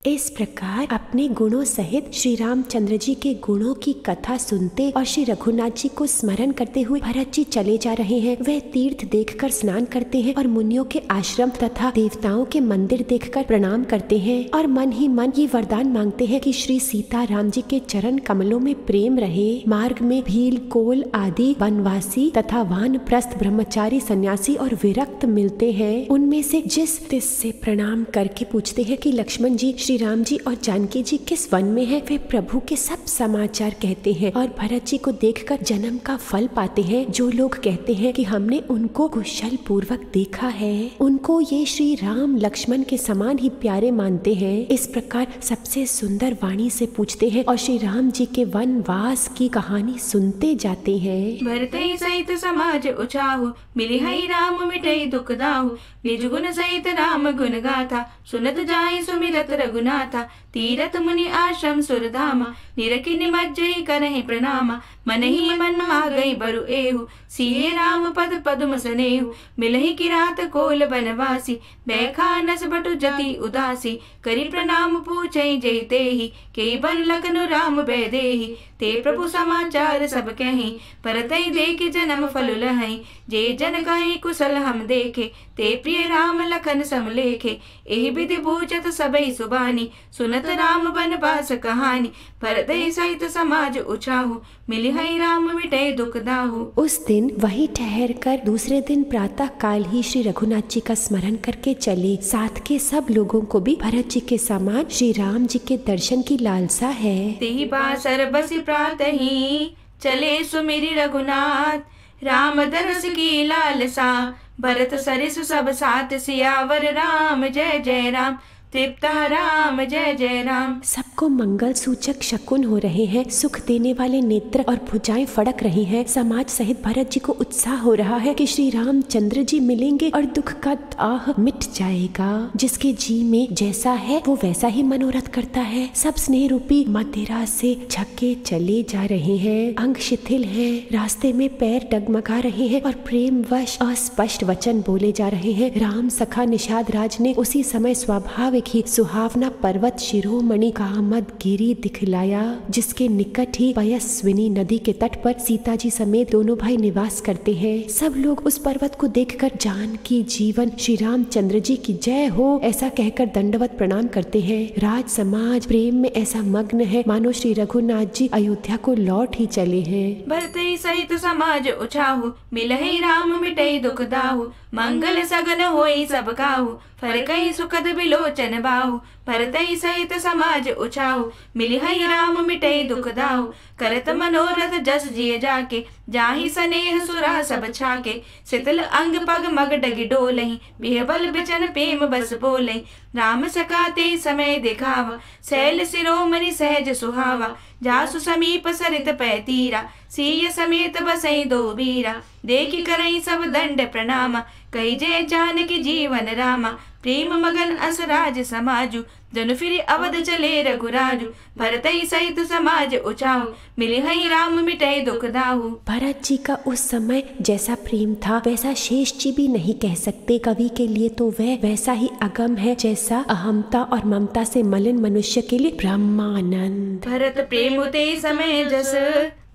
इस प्रकार अपने गुणों सहित श्री रामचंद्र जी के गुणों की कथा सुनते और श्री रघुनाथ जी को स्मरण करते हुए भरत जी चले जा रहे हैं। वे तीर्थ देखकर स्नान करते हैं और मुनियों के आश्रम तथा देवताओं के मंदिर देखकर प्रणाम करते हैं और मन ही मन ये वरदान मांगते हैं कि श्री सीता राम जी के चरण कमलों में प्रेम रहे। मार्ग में भील, कोल आदि वनवासी तथा वानप्रस्थ ब्रह्मचारी, सन्यासी और विरक्त मिलते हैं। उनमें से जिस तिस से प्रणाम करके पूछते हैं कि लक्ष्मण जी, श्री राम जी और जानकी जी किस वन में हैं। वे प्रभु के सब समाचार कहते हैं और भरत जी को देखकर जन्म का फल पाते हैं। जो लोग कहते हैं कि हमने उनको कुशल पूर्वक देखा है, उनको ये श्री राम लक्ष्मण के समान ही प्यारे मानते हैं। इस प्रकार सबसे सुंदर वाणी से पूछते हैं और श्री राम जी के वनवास की कहानी सुनते जाते हैं। भरत सहित समाज उचाहु, मिली हई राम मिटई दुख दाहु। निज गुण सहित राम गुण गाथा, सुनत जाहि सुमिरत रघुनाथा। तीरथ मुनि आश्रम सुरधामा, निरखि निमज्जहि करहि प्रणामा। मन ही मन मागई बरु एहु, सिए राम पद पदुम सनेहु। मिलहि किरात कोल बनवासी, बैखानस बटु जति उदासी। करि प्रणाम पूछई जय तेहि, के बन लखनु राम बैदेहि। ते प्रभु समाचार सब कहि, परतई देख जन्म फल लहै। जे जन कहि कुशल हम देखे, ते प्रिय राम लखन समलेखे। एहि विधि बूझत सबई सुबानी, सुनत राम बनवास कहानी। भरतहि सहित समाज उचाहु, मिलि हई राम मिटै दुख दाहु। उस दिन वहीं ठहर कर दूसरे दिन प्रातः काल ही श्री रघुनाथ जी का स्मरण करके चले। साथ के सब लोगों को भी भरत जी के समान श्री राम जी के दर्शन की लालसा है। तेहि बासर बसी प्रातहि, चले सुमिरि रघुनाथ। राम दरस की लालसा, भरत सरिस सब साथ। सियावर राम जय जय राम, तृप्त राम जय जय राम। सबको मंगल सूचक शकुन हो रहे हैं, सुख देने वाले नेत्र और भुजाएं फड़क रही हैं। समाज सहित भरत जी को उत्साह हो रहा है कि श्री रामचंद्र जी मिलेंगे और दुख का दाह मिट जाएगा। जिसके जी में जैसा है वो वैसा ही मनोरथ करता है। सब स्नेह रूपी मदिरा से झके चले जा रहे हैं। अंग शिथिल है, रास्ते में पैर डगमगा रहे हैं और प्रेमवश अस्पष्ट वचन बोले जा रहे हैं। राम सखा निषाद राज ने उसी समय स्वाभाविक ही सुहावना पर्वत शिरोमणि कामदगिरि दिखलाया, जिसके निकट ही पयस्विनी नदी के तट पर सीता जी समेत दोनों भाई निवास करते हैं। सब लोग उस पर्वत को देखकर जानकी जीवन श्री रामचंद्र जी की जय हो ऐसा कहकर दंडवत प्रणाम करते हैं। राज समाज प्रेम में ऐसा मग्न है मानो श्री रघुनाथ जी अयोध्या को लौट ही चले हैं। भरतहि सहित समाज उचाहु, मिलहि राम मिटई दुख दाहु। मंगल सगन होई सब काहु, फरकहि सुखद बिलोचन बाहु। भरतहि सहित समाज उचाहु, मिलहि राम मिटई दुख दाहु। करत मनोरथ जस जिय जाके, जाहि सनेह सुरा सब छाके। शीतल अंग पग मग डगि डोलहि, बिहबल बिचन प्रेम बस बोलहि। राम सकाते समय दिखावा, शैल शिरोमणि सहज सुहावा। जासु समीप सरित पै तीरा, सिय समेत बसई दो बीरा। देखि करई सब दंड प्रणामा, कही जय जानकी जीवन रामा। प्रेम मगन असराज समाजु, जनु फिर अवध चले रघुराजु। भरतहि सहित समाज उचाहु, मिलि हई राम मिटई दुख दाहु। भरत जी का उस समय जैसा प्रेम था वैसा शेष जी भी नहीं कह सकते। कवि के लिए तो वह वैसा ही अगम है जैसा अहमता और ममता से मलिन मनुष्य के लिए ब्रह्मानंद। भरत प्रेम ते समय जस,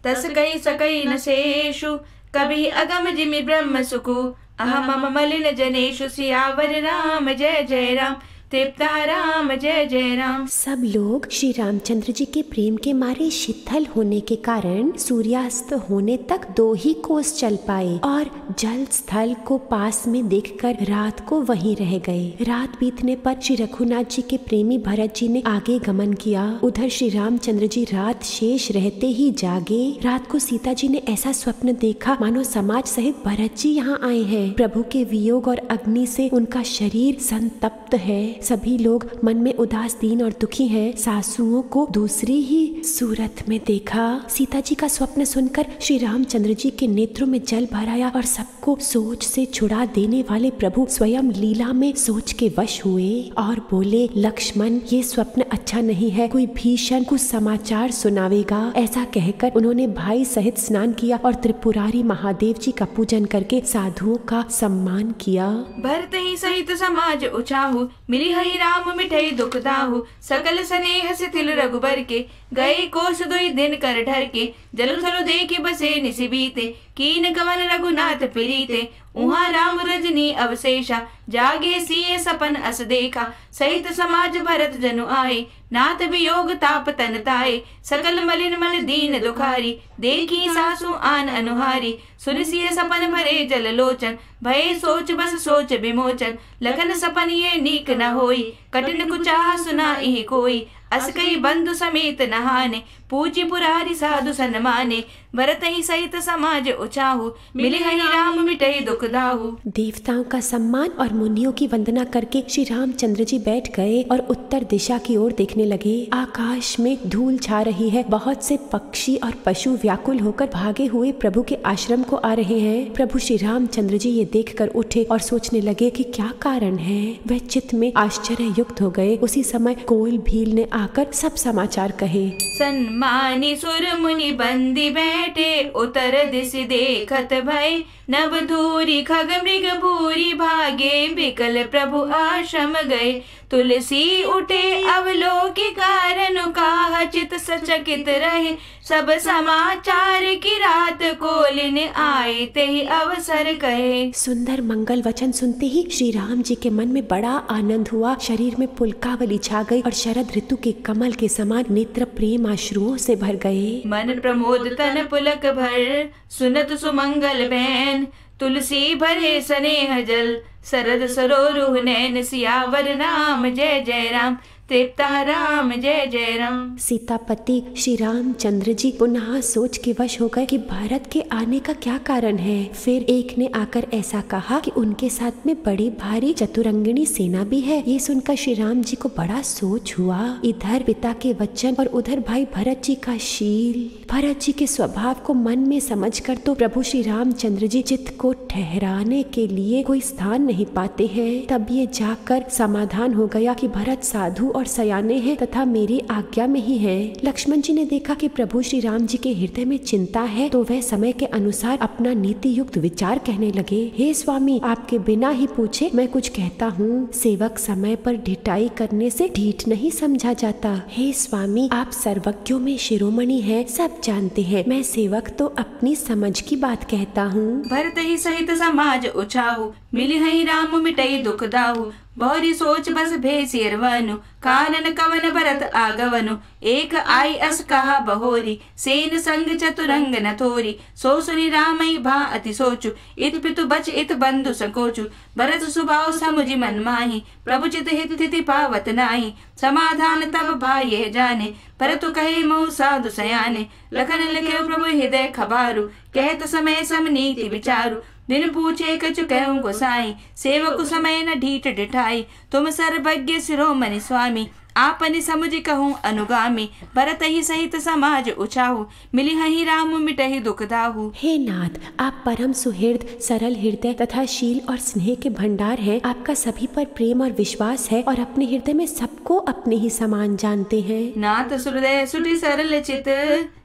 तस कही सकई न शेषु। कभी अगम जिमि ब्रह्म सुखु, अहम मलिन जनेषु। सियावर राम जय जय राम, तृप्त राम जय जय राम। सब लोग श्री रामचंद्र जी के प्रेम के मारे शिथिल होने के कारण सूर्यास्त होने तक 2 ही कोस चल पाए और जल स्थल को पास में देखकर रात को वहीं रह गए। रात बीतने पर श्री रघुनाथ जी के प्रेमी भरत जी ने आगे गमन किया। उधर श्री रामचंद्र जी रात शेष रहते ही जागे। रात को सीता जी ने ऐसा स्वप्न देखा मानो समाज सहित भरत जी यहाँ आए हैं। प्रभु के वियोग और अग्नि से उनका शरीर संतप्त है। सभी लोग मन में उदास, दीन और दुखी हैं। सासुओं को दूसरी ही सूरत में देखा। सीता जी का स्वप्न सुनकर श्री रामचंद्र जी के नेत्रों में जल भर आया और सबको सोच से छुड़ा देने वाले प्रभु स्वयं लीला में सोच के वश हुए और बोले, लक्ष्मण ये स्वप्न अच्छा नहीं है, कोई भीषण कुछ समाचार सुनावेगा। ऐसा कहकर उन्होंने भाई सहित स्नान किया और त्रिपुरारी महादेव जी का पूजन करके साधुओं का सम्मान किया। भरतहि सहित समाज उचाहु, मिलि मिली हई राम मिठई दुख दाहु, सकल स्नेह शिथिल रघुबर के, गए कोस दुई दिन कर ढर के, जल थलो देखी बसे निसि बीते, कीन कवन रघुनाथ प्रीते, उहाँ राम रजनी अवशेषा, जागे सिए सपन अस देखा, सहित समाज भरत जनु आए, नाथ वियोग ताप तन ताए, सकल मलिन मन दीन दुखारी, देखी सासु आन अनुहारी, सुन सिए सपन भरे जल लोचन, भय सोच बस सोच विमोचन, लखन सपन ये नीक न होई, कठिन कुचाह सुना इहि कोई, अस कई बंधु समेत नहाने, पूजी पुरारी साधु सन्माने, भरत ही सहित समाज उचाहु, मिले हई राम मिटई दुख दाहु। देवताओं का सम्मान और मुनियों की वंदना करके श्री रामचंद्र जी बैठ गए और उत्तर दिशा की ओर देखने लगे। आकाश में धूल छा रही है, बहुत से पक्षी और पशु व्याकुल होकर भागे हुए प्रभु के आश्रम को आ रहे हैं। प्रभु श्री रामचंद्र जी ये देखकर उठे और सोचने लगे कि क्या कारण है। वह चित्त में आश्चर्य युक्त हो गए। उसी समय कोयल भील ने आकर सब समाचार कहे। सन्मानी सुर मुनि बंदी बैठे, उतर दिश देखत भय, नव धूरी खग मृग भूरी भागे, बिकल प्रभु आश्रम गए, तुलसी उठे अवलोकी कारण, काह चित सचकित रहे, सब समाचार की रात कोलिन आए, ते ही अवसर कहे। सुंदर मंगल वचन सुनते ही श्री राम जी के मन में बड़ा आनंद हुआ। शरीर में पुलकावली छा गई और शरद ऋतु के कमल के समान नेत्र प्रेम आश्रुओं से भर गए। मन प्रमोद तन पुलक भर, सुनत सुमंगल बैन, तुलसी भरे स्नेह जल, सरद सरोरुह नैन, सियावर राम जय जय राम, तृप्ता राम जय जय राम। सीतापति श्री रामचंद्र जी पुनः सोच के वश हो गए कि भारत के आने का क्या कारण है। फिर एक ने आकर ऐसा कहा कि उनके साथ में बड़ी भारी चतुरंगिणी सेना भी है। ये सुनकर श्री राम जी को बड़ा सोच हुआ। इधर पिता के वचन और उधर भाई भरत जी का शील, भरत जी के स्वभाव को मन में समझकर तो प्रभु श्री रामचंद्र जी चित्त को ठहराने के लिए कोई स्थान नहीं पाते हैं। तब ये जाकर समाधान हो गया कि भरत साधु और सयाने हैं तथा मेरी आज्ञा में ही हैं। लक्ष्मण जी ने देखा कि प्रभु श्री राम जी के हृदय में चिंता है, तो वह समय के अनुसार अपना नीति युक्त विचार कहने लगे। हे स्वामी, आपके बिना ही पूछे मैं कुछ कहता हूँ। सेवक समय पर ढिठाई करने से ढीठ नहीं समझा जाता। हे स्वामी, आप सर्वज्ञों में शिरोमणि हैं, सब जानते हैं। मैं सेवक तो अपनी समझ की बात कहता हूँ। भरत ही सहित समाज उछाहु, मिली हई राम मिटई दुख दाहु, बहुरी सोच बस भेसिरवनु, कानन कवन भरत आगवनु, एक आई अस कहा बहोरी, सेन संग चतुरंग न थोरी, सो सुनि रामई भा अति सोचु, इत पितु बच इत बंधु संकोचु, भरत सुभाव समुझि मन माही, प्रभु चित हित तिथि पावत नाही, समाधान तब भाई यह जाने, भरतु कहे मोह साधु सयाने, लखन लिखे प्रभु हृदय खबारु, कहत समय सम नीति विचारु, दिन पूछे कछु कहूँ गोसाई, सेवक समय न ढीठ डिठाई, तुम सर्वज्ञ शिरोमणि स्वामी, आपनि समुझ कहूँ अनुगामी, भरत ही सहित समाज उछाहु, मिली हई राम मिटहि दुख दाहु। हे नाथ, आप परम सुहृद, सरल हृदय तथा शील और स्नेह के भंडार हैं। आपका सभी पर प्रेम और विश्वास है और अपने हृदय में सबको अपने ही समान जानते हैं। नाथ सुहृदय सुटि सरल चित,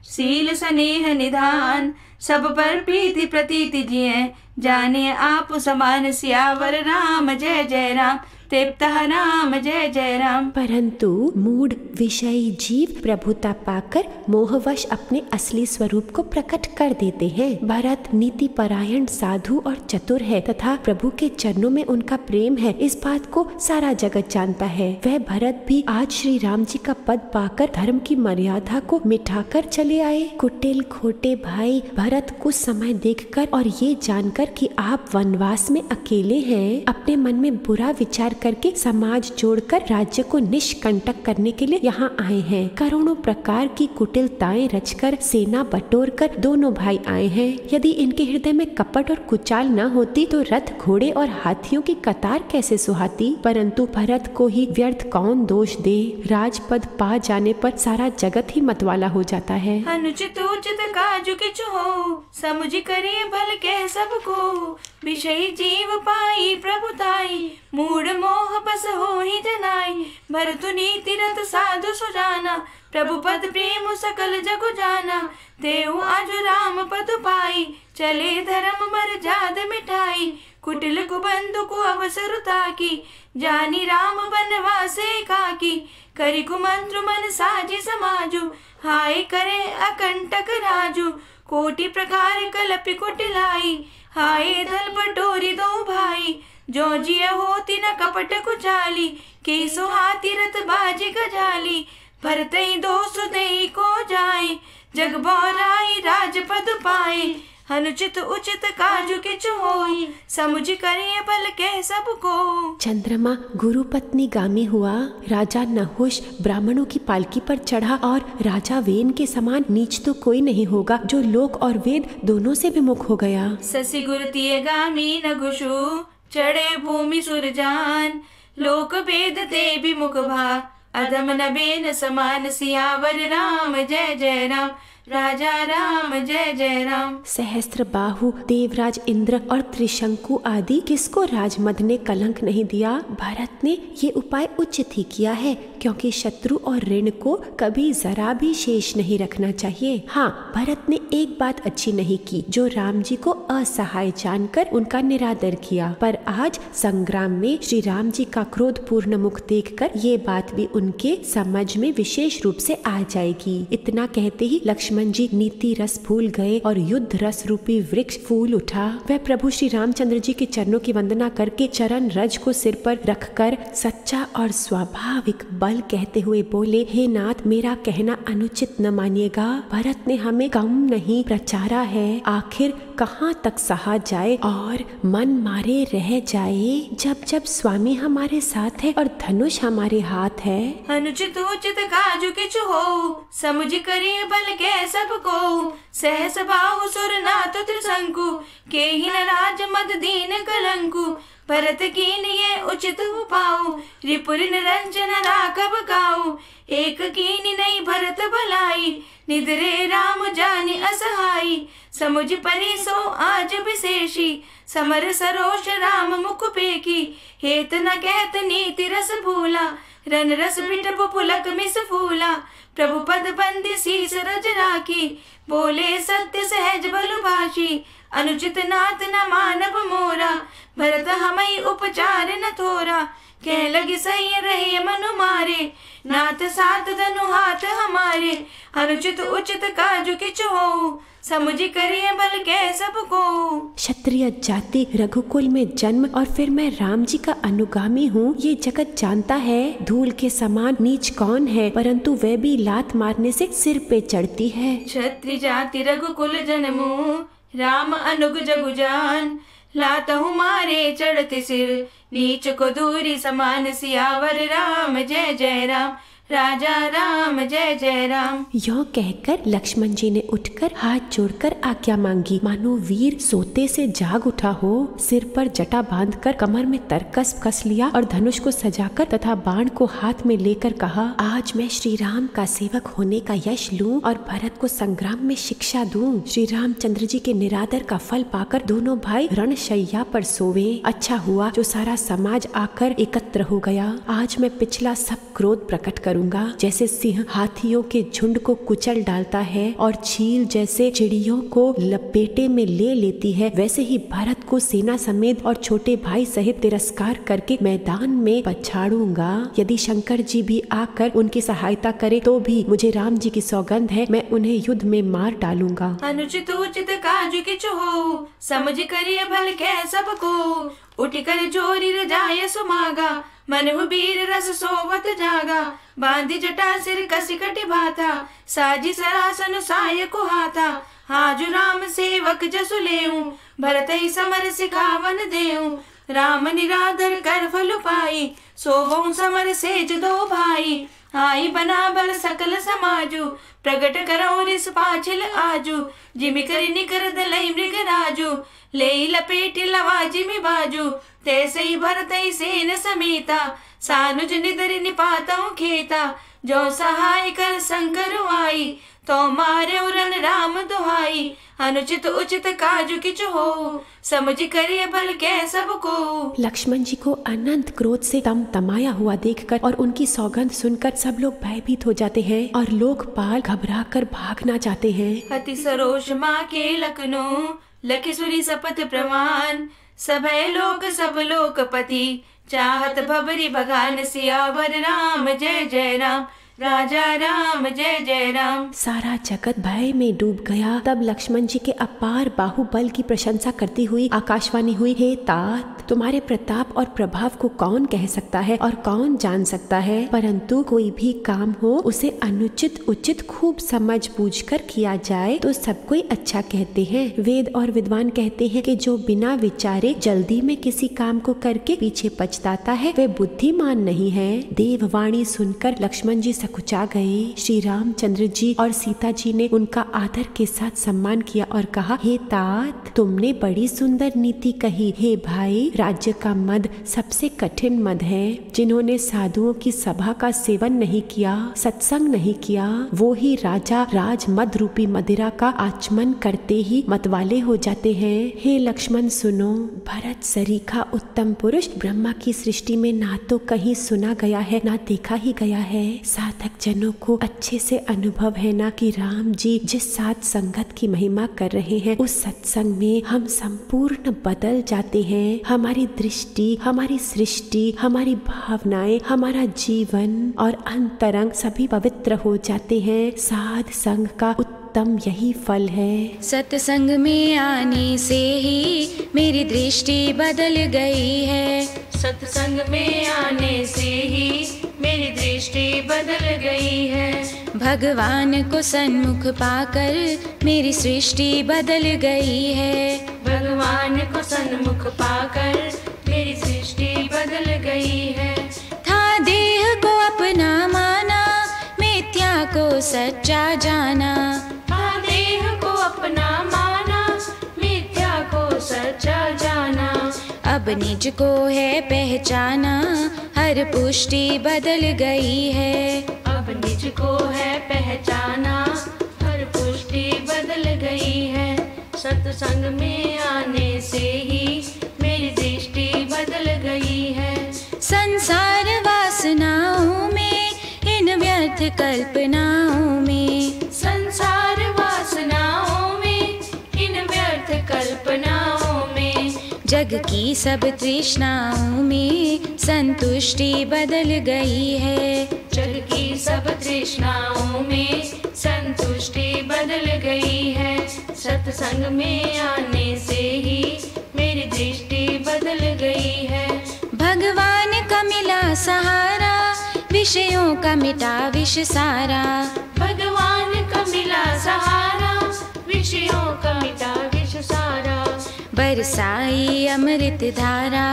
शील स्नेह निधान, सब पर प्रीति प्रतीति जिये, जाने आप समान, सियावर राम जय जय राम, तृप्ता राम जय जय राम। परंतु मूढ़ विषयी जीव प्रभुता पाकर मोहवश अपने असली स्वरूप को प्रकट कर देते हैं। भरत नीति परायण साधु और चतुर है तथा प्रभु के चरणों में उनका प्रेम है, इस बात को सारा जगत जानता है। वह भरत भी आज श्री राम जी का पद पाकर धर्म की मर्यादा को मिटाकर चले आए। कुटिल खोटे भाई भरत कुछ समय देखकर और ये जानकर कि आप वनवास में अकेले हैं, अपने मन में बुरा विचार करके समाज जोड़कर राज्य को निष्कंटक करने के लिए यहाँ आए हैं। करोड़ों प्रकार की कुटिलताएं रचकर सेना बटोरकर दोनों भाई आए हैं। यदि इनके हृदय में कपट और कुचाल न होती तो रथ घोड़े और हाथियों की कतार कैसे सुहाती। परंतु भरत को ही व्यर्थ कौन दोष दे, राजपद पा जाने पर सारा जगत ही मतवाला हो जाता है। अनुचित उचित काजु किछु हो, समुझ करिए भल कह सबको, विषयी जीव पाई प्रभुताई, मूढ़ मोह बस हो ही जनाई, भरतु नीति रत साधु सुजाना, प्रभु पद प्रेम सकल जगु जाना, तेऊ आजु राम पद पाई, चले धर्म मर्याद मिटाई, कुटिल कुबंधु को अवसर ताकी, जानी राम बनवासे काकी, करी कुमंत्र मन साजी समाजु, हाय करे अकंटक राजू, कोटि प्रकार कलपि कुटिलाई, हाय दल बटोरी दो भाई, जो जिय होती न कपट कुचाली, के सुहाती रत बाजी गजाली, भरतई दो सुदई को जाए, जग बोराई राजपद पाए, अनुचित उचित काजु किच होई, समुझ करिए बल के सबको। चंद्रमा गुरु पत्नी गामी हुआ, राजा नहुष ब्राह्मणों की पालकी पर चढ़ा और राजा वेन के समान नीच तो कोई नहीं होगा जो लोक और वेद दोनों से विमुख हो गया। ससी गुरु तिय गामी नघुषु, चढ़े भूमि सुरजान, लोक वेद ते विमुख भा, अधम नबेन समान, सियावर राम जय जय राम, राजा राम जय जय राम। सहस्त्र बाहु देवराज इंद्र और त्रिशंकु आदि किसको राजमद ने कलंक नहीं दिया। भरत ने ये उपाय उचित ही किया है, क्योंकि शत्रु और ऋण को कभी जरा भी शेष नहीं रखना चाहिए। हाँ, भरत ने एक बात अच्छी नहीं की, जो राम जी को असहाय जानकर उनका निरादर किया। पर आज संग्राम में श्री राम जी का क्रोध पूर्ण मुख देखकर ये बात भी उनके समझ में विशेष रूप से आ जाएगी। इतना कहते ही लक्ष्मण जी नीति रस भूल गए और युद्ध रस रूपी वृक्ष फूल उठा। वह प्रभु श्री रामचंद्र जी के चरणों की वंदना करके चरण रज को सिर पर रखकर सच्चा और स्वाभाविक बल कहते हुए बोले, हे नाथ, मेरा कहना अनुचित न मानिएगा। भरत ने हमें कम नहीं प्रचारा है, आखिर कहाँ तक सहा जाए और मन मारे रह जाए, जब जब स्वामी हमारे साथ है और धनुष हमारे हाथ है। अनुचित उचित काजु किच हो, समुझ करिए बल के सबको, सहस बाहु सुर नाथ त्रिशंकु, के ही न राज मद दीन कलंकु, भरत कीन ये उचित उपाऊ, रिपुर निरंजन राघव गाऊ, एक कीन नहीं भरत भलाई, निधरे राम जानि असहाई, समुझ परी सो आज विशेषी, समर सरोष राम मुख पेकी, हेत न कहत नीति रस भूला, रन रस बिटप पुलक मिस फूला, प्रभु पद बंदी शीस रज राखी, बोले सत्य सहज बलु भाषी, अनुचित नाथ न मानव मोरा, भरत हमई उपचार न थोरा, कह लगी सही रहे मनु मारे, नाथ साथ धनु हाथ हमारे, अनुचित उचित काजु किच हो, समुझ करिए बल के सबको। क्षत्रिय जाति रघुकुल में जन्म और फिर मैं राम जी का अनुगामी हूँ, ये जगत जानता है। धूल के समान नीच कौन है, परंतु वह भी लात मारने से सिर पे चढ़ती है। क्षत्रिय जाति रघुकुल जन्मु, राम अनुग जगु जान, लातहु मारे चढ़ते सिर, नीच को दूरी समान, सियावर राम जय जय राम, राजा राम जय जय राम। यों कहकर लक्ष्मण जी ने उठकर हाथ जोड़कर आज्ञा मांगी, मानो वीर सोते से जाग उठा हो। सिर पर जटा बांधकर कमर में तरकस कस लिया और धनुष को सजाकर तथा बाण को हाथ में लेकर कहा, आज मैं श्री राम का सेवक होने का यश लूं और भरत को संग्राम में शिक्षा दूं। श्री रामचंद्र जी के निरादर का फल पाकर दोनों भाई रणशैया पर सोवे। अच्छा हुआ जो सारा समाज आकर एकत्र हो गया। आज मैं पिछला सब क्रोध प्रकट करूंगा। जैसे सिंह हाथियों के झुंड को कुचल डालता है और चील जैसे चिड़ियों को लपेटे में ले लेती है, वैसे ही भरत को सेना समेत और छोटे भाई सहित तिरस्कार करके मैदान में पछाड़ूंगा। यदि शंकर जी भी आकर उनकी सहायता करे तो भी मुझे राम जी की सौगंध है, मैं उन्हें युद्ध में मार डालूंगा। अनुचित उचित काजु किच हो, समझ करिए भल के सबको, उठ कर जोरी रजाय सुमागा, मनहु वीर रस सोवत जागा, बांधी जटा सिर कसी कटि भाथा, साजी सरासन साय को हाथा, हाजु राम सेवक जसु लेऊं, भरत ही समर सिखावन देऊं, राम निरादर कर फल पाई, सोवऊं समर सेज दो भाई, आई बना बल सकल समाजु, प्रगट करो रिस पाछिल आजू, जिमि करि निकर दलई मृग राजू, ले लपेट लवाजी में बाजू, तैसे ही भरत ही सेन समेता, सानुज निदरि निपातऊ खेता, जो सहाय कर शंकर आई, तो मारे उरन राम दुहाई। अनुचित उचित काजु किचु हो, समझ करिए बल के सबको। लक्ष्मण जी को अनंत क्रोध से तमाया हुआ देखकर और उनकी सौगंध सुनकर सब लोग भयभीत हो जाते हैं और लोकपाल घबरा कर भागना चाहते हैं। अति सरोष माँ के लखनो, लखीसुरी शपथ प्रमाण। सभय लोक सब लोकपति, चाहत भबरी भगान। सियावर राम जय जय राम, राजा राम जय जय राम। सारा जगत भय में डूब गया। तब लक्ष्मण जी के अपार बाहुबल की प्रशंसा करती हुई आकाशवाणी हुई, हे तात, तुम्हारे प्रताप और प्रभाव को कौन कह सकता है और कौन जान सकता है। परंतु कोई भी काम हो उसे अनुचित उचित खूब समझ बूझ कर किया जाए तो सब कोई अच्छा कहते हैं। वेद और विद्वान कहते हैं कि जो बिना विचारे जल्दी में किसी काम को करके पीछे पछताता है वह बुद्धिमान नहीं है। देववाणी सुनकर लक्ष्मण जी सकुचा गए। श्री रामचंद्र जी और सीता जी ने उनका आदर के साथ सम्मान किया और कहा, हे तात, तुमने बड़ी सुंदर नीति कही। हे भाई, राज्य का मद सबसे कठिन मद है। जिन्होंने साधुओं की सभा का सेवन नहीं किया, सत्संग नहीं किया, वो ही राजा राज मद रूपी मदिरा का आचमन करते ही मतवाले हो जाते हैं। हे लक्ष्मण सुनो, भरत सरीखा उत्तम पुरुष ब्रह्मा की सृष्टि में ना तो कहीं सुना गया है ना देखा ही गया है। साधक जनों को अच्छे से अनुभव है ना कि राम जी जिस साथ संगत की महिमा कर रहे हैं उस सत्संग में हम संपूर्ण बदल जाते हैं। हमारी दृष्टि, हमारी सृष्टि, हमारी भावनाएं, हमारा जीवन और अंतरंग सभी पवित्र हो जाते हैं। साध संग का उत्तम यही फल है। सत्संग में आने से ही मेरी दृष्टि बदल गई है। सत्संग में आने से ही मेरी दृष्टि बदल गई है। भगवान को सन्मुख पाकर मेरी सृष्टि बदल गई है। भगवान को सन्मुख पाकर मेरी सृष्टि बदल गई है। था देह को अपना माना, मिथ्या को सच्चा जाना। था देह को अपना माना, मिथ्या को सच्चा जाना। अब निज को है पहचाना, हर पुष्टि बदल गई है। अब निज को है पहचाना, हर पुष्टि बदल गई है। सत्संग में आने से ही मेरी दृष्टि बदल गई है। संसार वासनाओं में, इन व्यर्थ कल्पनाओं में। संसार वासनाओं में, इन व्यर्थ कल्पनाओं में। जग की सब तृष्णाओं में संतुष्टि बदल गई है। जग की सब तृष्णाओं में संतुष्टि बदल गई है। सत्संग में आने से ही मेरी दृष्टि बदल गई है। भगवान का मिला सहारा, विषयों का मिटा विष सारा। भगवान का मिला सहारा, विषयों का मिटा विष सारा। बरसाई अमृत धारा,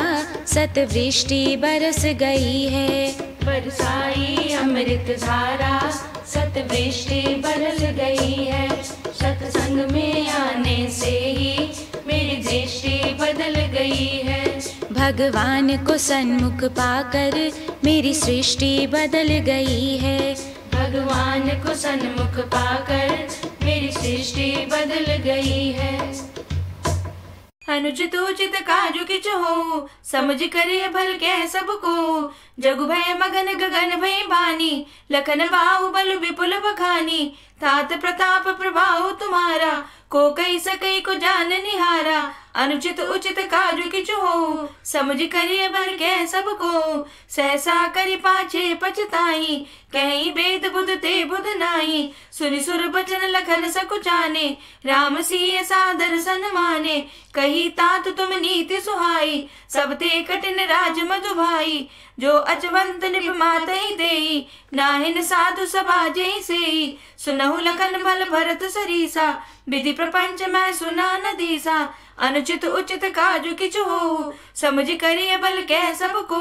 सतवृष्टि बरस गई है। बरसाई अमृत धारा, सतवृष्टि बरस गई है। सत्संग में आने से ही मेरी दृष्टि बदल गई है। भगवान को सन्मुख पाकर मेरी सृष्टि बदल गई है। भगवान को सन्मुख पाकर मेरी सृष्टि बदल गई है। अनुचित उचित काजु किचु हो, समझ करे भल के सबको। जगु भय मगन गगन भय भानी, लखन बाहुबल विपुल बखानी। तात प्रताप प्रभाव तुम्हारा, को कई सकई को जान निहारा। अनुचित उचित काजु किचु हो, समझ करिए भल के सबको। सहसा करि पाछे पछताई, कहीं वेद बुध ते बुध नाई। सुनि सुर बचन लखन सकुचाने, राम सिय सादर सन माने। कही तात तुम नीति सुहाई, सब ते कठिन राज मधु भाई। जो अचवंत निप मातहि देई, नाहिन साधु सभा जय सेई। सुनहु लखन भल भरत सरीसा, विधि प्रपंच मैं सुना न दीसा। अनुचित उचित काजु किचु हो, समझ करिए बल के सबको।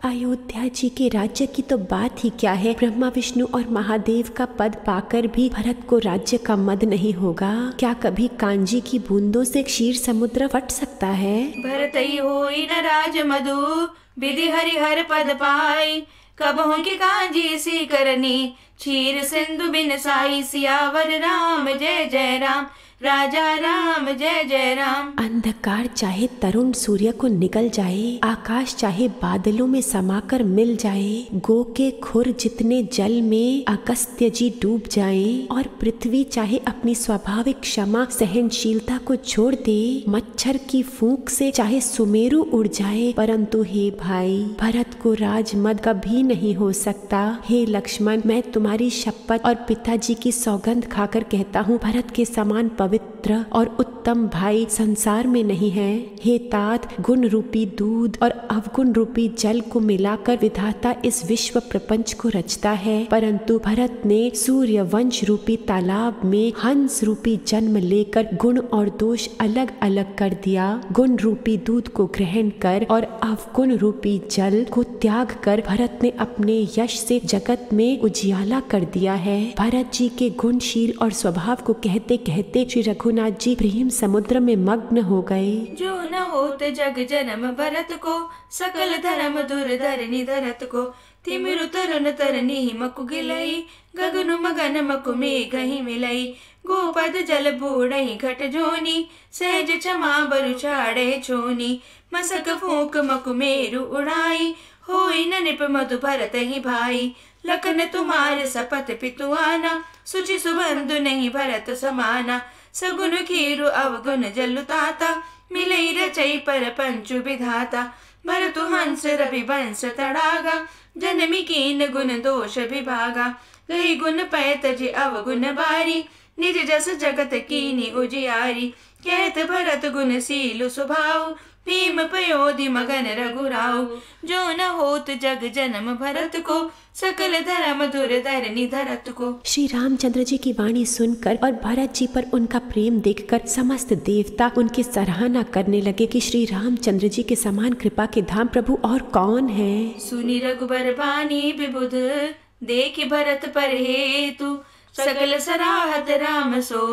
अयोध्या जी के राज्य की तो बात ही क्या है। ब्रह्मा विष्णु और महादेव का पद पाकर भी भरत को राज्य का मद नहीं होगा। क्या कभी कांजी की बूंदों से क्षीर समुद्र फट सकता है। भरत ही होई न राज मधु, विधि हरि हर पद पाई। कबहु की कांजी सी करनी, क्षीर सिंधु बिन साई, सियावर राम जय जय राम, राजा राम जय जय राम। अंधकार चाहे तरुण सूर्य को निकल जाए, आकाश चाहे बादलों में समाकर मिल जाए, गो के खुर जितने जल में अगस्त्य जी डूब जाएं, और पृथ्वी चाहे अपनी स्वाभाविक क्षमा सहनशीलता को छोड़ दे, मच्छर की फूंक से चाहे सुमेरु उड़ जाए, परंतु हे भाई भरत को राजमद कभी नहीं हो सकता। हे लक्ष्मण, मैं तुम्हारी शपथ और पिताजी की सौगंध खाकर कहता हूँ, भरत के समान पवित्र और उत्तम भाई संसार में नहीं है। हे तात, गुण रूपी दूध और अवगुण रूपी जल को मिलाकर विधाता इस विश्व प्रपंच को रचता है, परंतु भरत ने सूर्य वंश रूपी तालाब में हंस रूपी जन्म लेकर गुण और दोष अलग अलग कर दिया। गुण रूपी दूध को ग्रहण कर और अवगुण रूपी जल को त्याग कर भरत ने अपने यश से जगत में उजियाला कर दिया है। भरत जी के गुणशील और स्वभाव को कहते कहते श्री रघुनाथ जी प्रेम समुद्र में मग्न हो गए। जो न होत जग जन्म भरत को, सकल धर्म दुर्धरनी धरत को, तिमिरु तरुण तरनी मकु गिलई, गगनु मगन मकु मेघ ही मिलई, गोपद जल बूढ़ई घट जोनी, सहज क्षमा बरु छाड़े छोनी, मसक फूक मकु मेरु उड़ाई, होई न निप मधु भरत ही भाई, लखन तुम्हारे सपथ पितुआना, सुचि सुबंधु नहीं भरत समाना, सगुन खीरु अवगुण जलु ताता, मिलई रचई पर पंचु विधाता, भरतु हंस रवि वंश तड़ागा, जन्मी कीन गुण दोष विभागा, गई गुण पै तजि अवगुण बारी, निज जस जगत कीनी उजियारी, कहत भरत गुण सीलु स्वभाव, भीम पयोधि मगन रघुराव, जो न होत जग जन्म भरत को, सकल धर्म दुर्धरनी धरत को। श्री रामचंद्र जी की वाणी सुनकर और भरत जी पर उनका प्रेम देखकर समस्त देवता उनकी सराहना करने लगे कि श्री रामचंद्र जी के समान कृपा के धाम प्रभु और कौन है। सुनी रघुबर बानी विबुध, देखि भरत पर हेतु, सकल सराहत राम सो,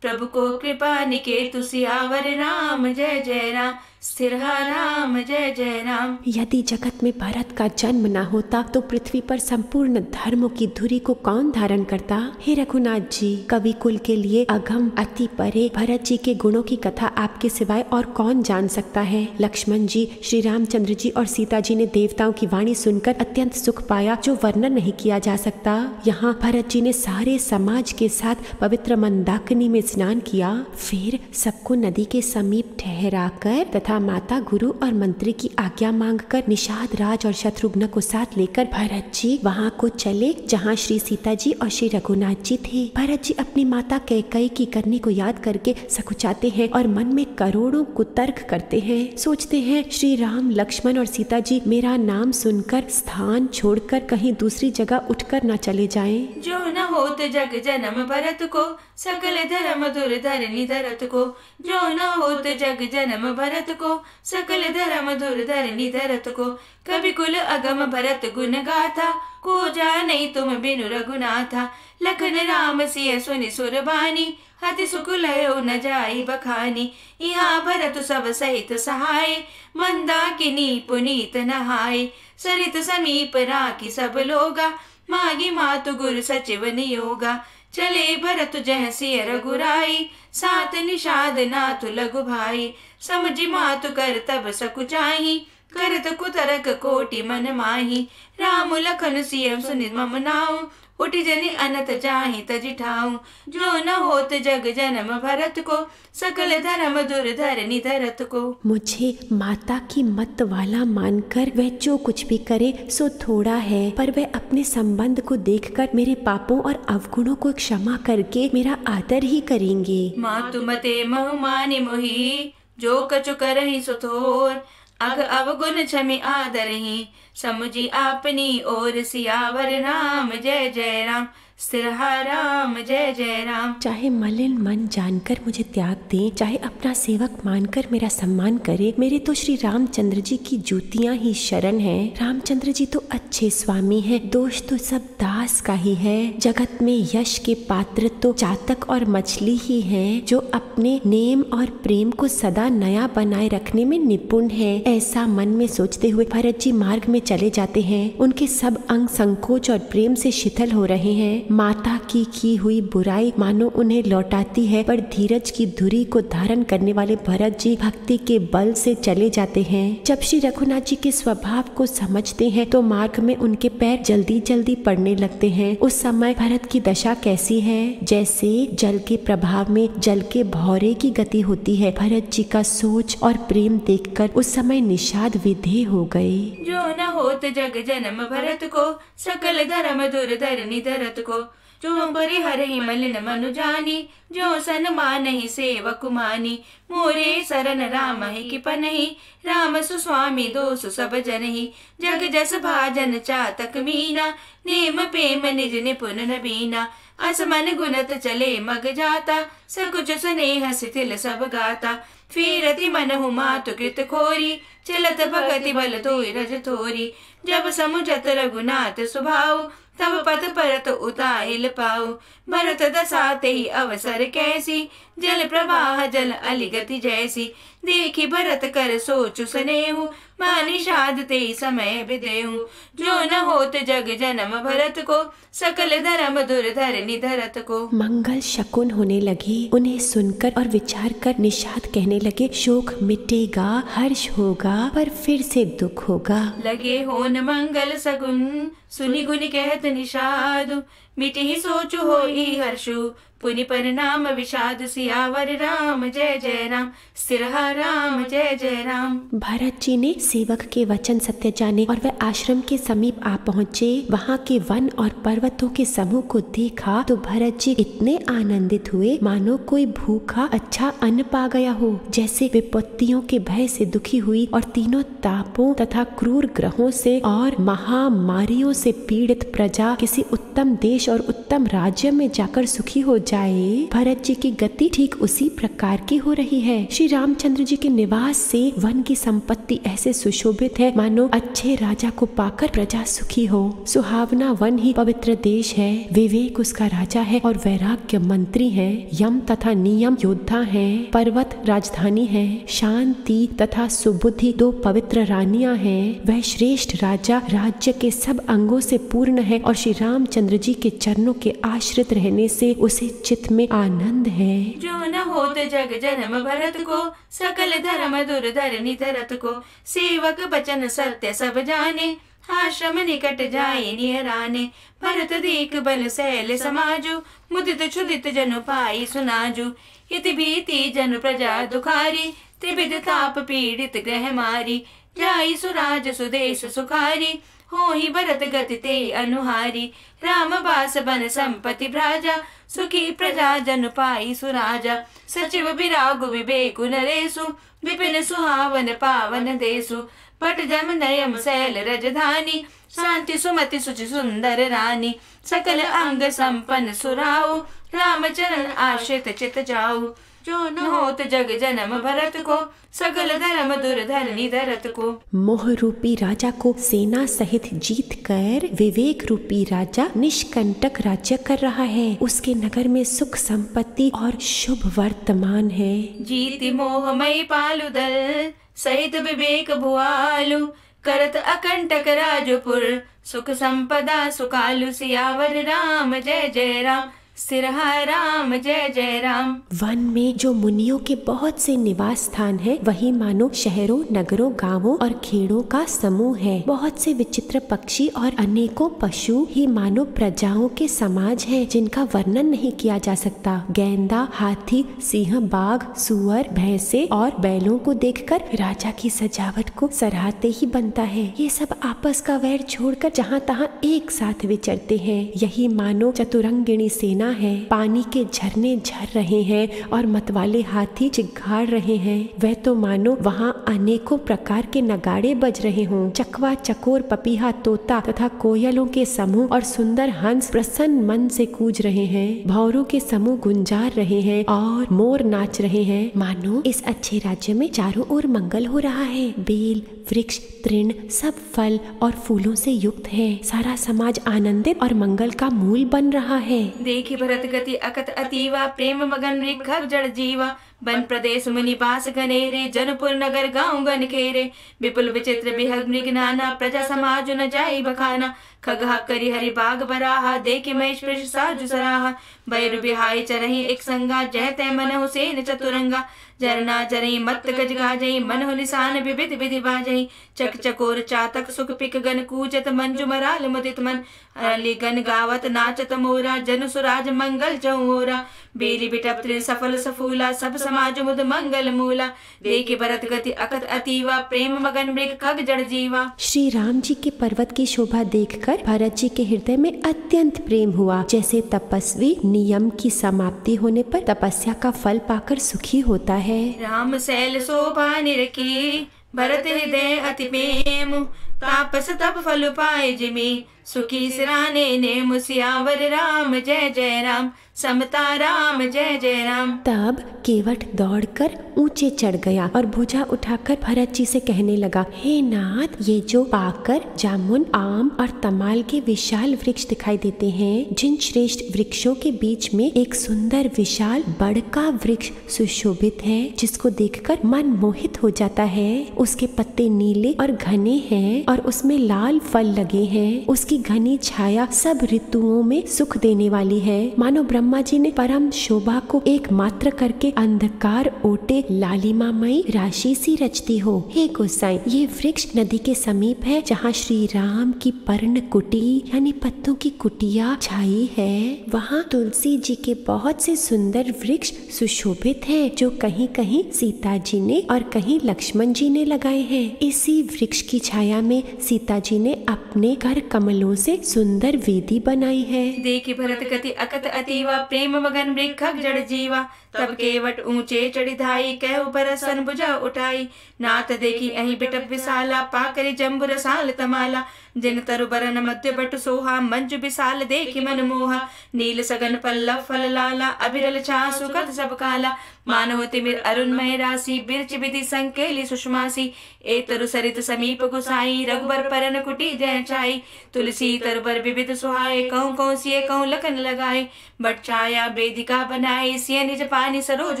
प्रभु को कृपा निकेतु, सियावर राम जय जय राम, स्थिर राम जय जय राम। यदि जगत में भरत का जन्म न होता तो पृथ्वी पर संपूर्ण धर्मों की धुरी को कौन धारण करता। हे रघुनाथ जी, कवि कुल के लिए अगम अति परे भरत जी के गुणों की कथा आपके सिवाय और कौन जान सकता है। लक्ष्मण जी, श्री रामचंद्र जी और सीता जी ने देवताओं की वाणी सुनकर अत्यंत सुख पाया जो वर्णन नहीं किया जा सकता। यहाँ भरत जी ने सारे समाज के साथ पवित्र मंदाकिनी में स्नान किया, फिर सबको नदी के समीप ठहराकर तथा माता गुरु और मंत्री की आज्ञा मांगकर निषाद राज और शत्रुघ्न को साथ लेकर भरत जी वहाँ को चले जहाँ श्री सीता जी और श्री रघुनाथ जी थे। भरत जी अपनी माता कैकेयी की करनी को याद करके सकुचाते हैं और मन में करोड़ों कुतर्क करते हैं। सोचते हैं श्री राम, लक्ष्मण और सीता जी मेरा नाम सुनकर स्थान छोड़कर कहीं दूसरी जगह उठकर न चले जाएं। जो न होत जग जन्म भरत को, सकल धर्म दुर्धरनी धरत को, जो न होत जग जन्म भरत को, सकल धर्म दुर्धरनी धरत को, कवि कुल अगम भरत गुण गाथा, को जाने तुम बिनु रघुनाथा, लखन राम सिय सुनि सुरबानी, हति सुख लयो न जाई बखानी, यहाँ भरत सब सहित सहाय, मंदाकिनी पुनीत नहाय, सरित समीप राखी सब लोगा, मागी मातु गुरु सचिव नियोगा, चले भरत जह सिय रघुराई, सात निषाद नाथु लघु भाई, समझी मातु कर तब सकुचाही, करत कुतरक कोटि मन माही, राम लखन सिय सुनि मम नाऊ, उठी जनि अनत जाहि तजि ठाऊ, जो न होत जग जन्म भरत को, सकल धर्म दुर्धरनी धरत को। मुझे माता की मत वाला मानकर वह जो कुछ भी करे सो थोड़ा है, पर वह अपने संबंध को देखकर मेरे पापों और अवगुणों को क्षमा करके मेरा आदर ही करेंगे। मातु मते महु मानि मोहि, जो कछु करहि सो थोर, अग अवगुण क्षमि आदरहि, समुझी आपनी ओर, सियावर राम जय जय राम, स्थिर राम जय जय राम। चाहे मलिन मन जानकर मुझे त्याग दे, चाहे अपना सेवक मानकर मेरा सम्मान करे, मेरे तो श्री रामचंद्र जी की जूतियां ही शरण है। रामचंद्र जी तो अच्छे स्वामी हैं, दोष तो सब दास का ही है। जगत में यश के पात्र तो चातक और मछली ही हैं, जो अपने नेम और प्रेम को सदा नया बनाए रखने में निपुण है। ऐसा मन में सोचते हुए भरत जी मार्ग में चले जाते हैं। उनके सब अंग संकोच और प्रेम से शिथिल हो रहे हैं। माता की हुई बुराई मानो उन्हें लौटाती है, पर धीरज की धुरी को धारण करने वाले भरत जी भक्ति के बल से चले जाते हैं। जब श्री रघुनाथ जी के स्वभाव को समझते हैं तो मार्ग में उनके पैर जल्दी जल्दी पड़ने लगते हैं। उस समय भरत की दशा कैसी है? जैसे जल के प्रभाव में जल के भौरे की गति होती है। भरत जी का सोच और प्रेम देखकर उस समय निषाद विधेय हो गए। जो न होत जग जन्म भरत को, सकल धर्म दुर्धरनी धरत को। जो परिहर मलिन मनु जानी, जो सन्मान ही सेवक मानी। मोरे सरन राम ही कृपनहि, राम सुस्वामी दोषु सब जनहि। जग जस भाजन चातक मीना, नेम प्रेम निज निपुन नबीना। असमन गुणत चले मग जाता, सकुच स्नेह शिथिल सब गाता। फिरति मनहु मातु कृत खोरी, चलत भगति बल तोय रज थोरी। जब समुझत रघुनाथ सुभाव, तब पथ परत उताहिल पाऊ। भरत दसाते ही अवसर कैसी, जल प्रवाह जल अलिगति जैसी। देखी भरत कर सोचु स्नेहु, मानि निषाद ते समय विदेहु। जो न होत जग जन्म भरत को, सकल धर्म दुर्धरनी धरत को। मंगल शकुन होने लगे। उन्हें सुनकर और विचार कर निषाद कहने लगे, शोक मिटेगा, हर्ष होगा, पर फिर से दुख होगा। लगे होन मंगल सगुन, सुनि गुनि कहत निषाद। मिटे ही सोचु होई हर्षु, पुनि परिणाम विषाद। सियावर राम जय जय राम, सिरहा राम जय जय राम। भरत जी ने सेवक के वचन सत्य जाने और वह आश्रम के समीप आ पहुँचे। वहाँ के वन और पर्वतों के समूह को देखा तो भरत जी इतने आनंदित हुए मानो कोई भूखा अच्छा अन्न पा गया हो। जैसे विपत्तियों के भय से दुखी हुई और तीनों तापों तथा क्रूर ग्रहों से और महामारियों से पीड़ित प्रजा किसी उत्तम देश और उत्तम राज्य में जाकर सुखी हो जाए, भरत जी की गति ठीक उसी प्रकार की हो रही है। श्री रामचंद्र जी के निवास से वन की संपत्ति ऐसे सुशोभित है मानो अच्छे राजा को पाकर प्रजा सुखी हो। सुहावना वन ही पवित्र देश है। विवेक उसका राजा है और वैराग्य मंत्री है। यम तथा नियम योद्धा है। पर्वत राजधानी है। शांति तथा सुबुद्धि दो पवित्र रानियां हैं। वह श्रेष्ठ राजा राज्य के सब अंगों से पूर्ण है और श्री रामचंद्र जी के चरणों के आश्रित रहने से उसे चित्त में आनंद है। जो न होत जग जन्म भरत को, सकल धर्म दुर्धरनी धरत को। सेवक बचन सत्य सब जाने, आश्रम निकट जाए निहराने। भरत दीक बल सैल समाजु, मुदित क्षुदित जनु पाई सुनाजु। इति भीति जनु प्रजा दुखारी, त्रिविध ताप पीड़ित ग्रह मारी। जाई सुराज सुदेश सुखारी, होहि भरत गति ते अनुहारी। राम बास बन संपत्ति भ्राजा, सुखी प्रजा जन पाई सुराजा। सचिव विरागु विवेकु नरेशु, विपिन सुहावन पावन देशु। पट जम नयम शैल रजधानी, शांति सुमति सुचि सुंदर रानी। सकल अंग संपन्न सुराऊ, राम चरण आश्रित चित जाऊ। जो न होत जग जन्म भरत को, सकल धर्म दुर्धरनी धरत को। मोह रूपी राजा को सेना सहित जीत कर विवेक रूपी राजा निष्कंटक राज्य कर रहा है। उसके नगर में सुख संपत्ति और शुभ वर्तमान है। जीति मोहमयी पालु दल, सहित विवेक भुआलु। करत अकंटक राजपुर, सुख संपदा सुकालु। सियावर राम जय जय राम, सिरहा राम जय जय राम। वन में जो मुनियों के बहुत से निवास स्थान है, वही मानो शहरों नगरों गांवों और खेड़ों का समूह है। बहुत से विचित्र पक्षी और अनेकों पशु ही मानो प्रजाओं के समाज है, जिनका वर्णन नहीं किया जा सकता। गेंदा, हाथी, सिंह, बाघ, सुअर, भैंसे और बैलों को देखकर राजा की सजावट को सराहते ही बनता है। ये सब आपस का वैर छोड़कर जहाँ तहाँ एक साथ विचरते हैं। यही मानो चतुरंगिणी सेना है। पानी के झरने झर रहे हैं और मतवाले हाथी चिघाड़ रहे हैं। वह तो मानो वहाँ अनेकों प्रकार के नगाड़े बज रहे हों। चकवा, चकोर, पपीहा, तोता तथा कोयलों के समूह और सुंदर हंस प्रसन्न मन से कूज रहे हैं। भौरों के समूह गुंजार रहे हैं और मोर नाच रहे हैं। मानो इस अच्छे राज्य में चारों ओर मंगल हो रहा है। बेल, वृक्ष, तृण सब फल और फूलों से युक्त है। सारा समाज आनंदित और मंगल का मूल बन रहा है। देखी भरत गति अकत अतीवा, प्रेम मगन रिखग जड़ जीवा। वन प्रदेश मुनि बास घनेरे, जनपुर नगर गाँव गण खेरे। विपुल विचित्र बिहग मृग नाना, प्रजा समाज न जाई बखाना। खगहा करी हरि बाग बराहा, देखि महेश पृष साजु सराहा। बैरु बिहाई चरही एक संगा, जय तय मन हुसैन चतुरंगा। जरना जरई मत गज गाजई, मन हो निशान विविध विधि बाजई। चक चकोर चातक सुख पिक गन, कूजत मंजु मराल मुदित मन। अली गन गावत नाचत मोरा, जन सुराज मंगल चौरा। बेरी बिटप त्रि सफल सफूला, सब समाज मुद मंगल मूला। देखि भरत गति अकत अतीवा, प्रेम मगन मृग खग जड़ जीवा। श्री राम जी के पर्वत की शोभा देखकर भरत जी के हृदय में अत्यंत प्रेम हुआ। जैसे तपस्वी नियम की समाप्ति होने पर तपस्या का फल पाकर सुखी होता है। राम सैल शोभा निरखी, भरत हृदय अति प्रेम। तापस तप फल पाए जिमि, सुखी सिराने नेम। सियावर राम जय जय राम, समता राम जय जय राम। तब केवट दौड़कर ऊंचे चढ़ गया और भुजा उठाकर भरत जी से कहने लगा, हे नाथ, ये जो पाकर जामुन, आम और तमाल के विशाल वृक्ष दिखाई देते हैं, जिन श्रेष्ठ वृक्षों के बीच में एक सुंदर विशाल बड़ का वृक्ष सुशोभित है, जिसको देखकर मन मोहित हो जाता है। उसके पत्ते नीले और घने हैं और उसमें लाल फल लगे हैं। उसकी घनी छाया सब ऋतुओं में सुख देने वाली है। मानो ब्रह्मा जी ने परम शोभा को एक मात्र करके अंधकार ओटे लालिमामयी राशि सी रचती हो। हे गोसाई, ये वृक्ष नदी के समीप है, जहाँ श्री राम की पर्ण कुटी यानी पत्तों की कुटिया छाई है। वहाँ तुलसी जी के बहुत से सुंदर वृक्ष सुशोभित हैं, जो कहीं कहीं सीता जी ने और कहीं लक्ष्मण जी ने लगाए हैं। इसी वृक्ष की छाया में सीता जी ने अपने कर कमलों से सुंदर वेदी बनाई है। देखि भरत गति अकत अतीवा, प्रेम मगन मृग खग जड़ जीवा। तब केवट ऊंचे चढ़ी धाई, कहु बरसन भुजा उठाई। नाथ देखी अहीं बिटप विशाला, पाकरि जम्बु रसाल तमाला। जिन तरु बरन मध्य बट सोहा, मंजु विशाल देखि मन मोहा। नील सगन पल्लव फल लाला, अभिरल छा सुगंध सब काला। मानव तिमिर अरुणमय राशि, बिरच विधि संकेली सुषमासी। ए तरु सरित समीप गुसाई, रघुबर परन कुटी जय छाई। तुलसी तरबर विविध सुहाए, कहूँ कहूँ सिए कहूँ लखन लगाए। बट छाया वेदिका बनाई, सिय निज पानी सरोज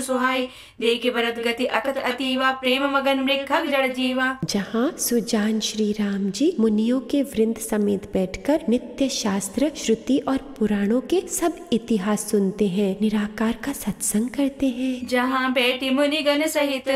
सुहाई। देखि भरत गति अकत अतीवा, प्रेम मगन मृग खग जड़ जीवा। जहाँ सुजान श्री राम जी मुनियों के वृंद समेत बैठकर नित्य शास्त्र, श्रुति और पुराणों के सब इतिहास सुनते हैं, निराकार का सत्संग करते हैं। जहाँ बैठी मुनिगण सहित,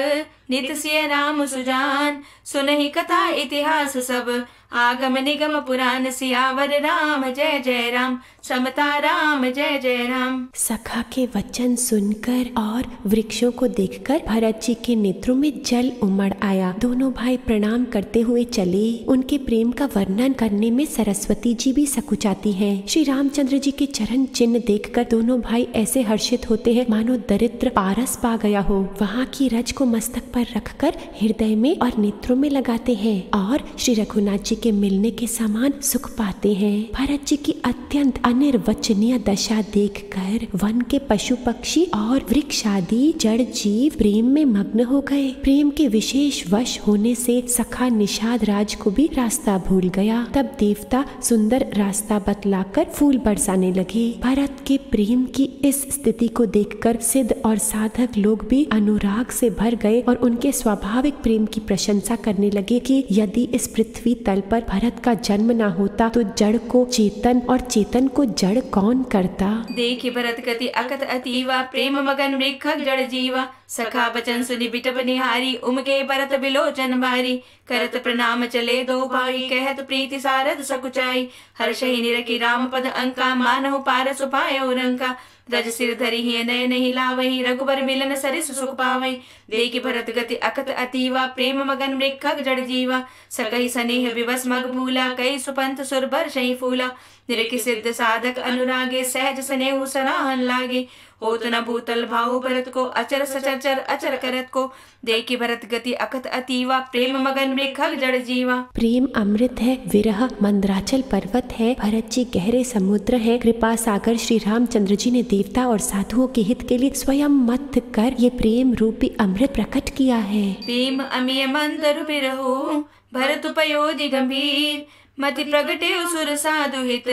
नित सिय राम सुजान। सुनहि कथा इतिहास सब, आगम निगम पुराण। सियावर राम जय जय राम, समता राम जय जय राम। सखा के वचन सुनकर और वृक्षों को देखकर भरत जी के नेत्रों में जल उमड़ आया। दोनों भाई प्रणाम करते हुए चले। उनके प्रेम का वर्णन करने में सरस्वती जी भी सकुचाती हैं। श्री रामचंद्र जी के चरण चिन्ह देखकर दोनों भाई ऐसे हर्षित होते हैं मानो दरिद्र पारस पा गया हो। वहाँ की रज को मस्तक पर रखकर हृदय में और नेत्रों में लगाते हैं और श्री रघुनाथ जी के मिलने के समान सुख पाते हैं। भरत जी की अत्यंत अनिर्वचनीय दशा देखकर वन के पशु पक्षी और वृक्ष आदि जड़ जीव प्रेम में मग्न हो गए। प्रेम के विशेष वश होने से सखा निषाद राज को भी रास्ता भूल गया। तब देवता सुंदर रास्ता बतलाकर फूल बरसाने लगे। भरत के प्रेम की इस स्थिति को देखकर सिद्ध और साधक लोग भी अनुराग से भर गए और उनके स्वाभाविक प्रेम की प्रशंसा करने लगे कि यदि इस पृथ्वी तल पर भरत का जन्म न होता तो जड़ को चेतन और चेतन को जड़ कौन करता। देखि भरत गति अकत अतीवा, प्रेम मगन मृग खग जड़ जीवा। सखा बचन सुनि बिटप निहारी, उमगे भरत बिलोचन बारी। करत प्रणाम चले दो भाई, कहत प्रीति सारद सकुचाई। हर्षहि निरखि राम पद अंका, मानहु पारस पायो रंका। रज सिर धरि ही नयन हिलावहि, रघुबर मिलन सरिस सुख पावहि। देखि भरत गति अकत अतीवा, प्रेम मगन मृग खग जड़ जीवा। सकहि सनेह विवश मग भूला, कई सुपंथ सुर बरषहि फूला। निरखि सिद्ध साधक अनुरागे, सहज स्नेह सराहन लागे। होत न भूतल भाव भरत को, अचर सचर अचर करत को। देखि भरत गति अकत अतीवा, प्रेम मगन मृग खग जड़ जीवा। प्रेम अमृत है, विरह मंदराचल पर्वत है, भरत जी गहरे समुद्र है। कृपा सागर श्री रामचंद्र जी ने देवता और साधुओं के हित के लिए स्वयं मत कर ये प्रेम रूपी अमृत प्रकट किया है। प्रेम अमीय मंदरु बिरहु, भरत उपयोधि गंभीर। मति प्रगटे सुर साधु हित,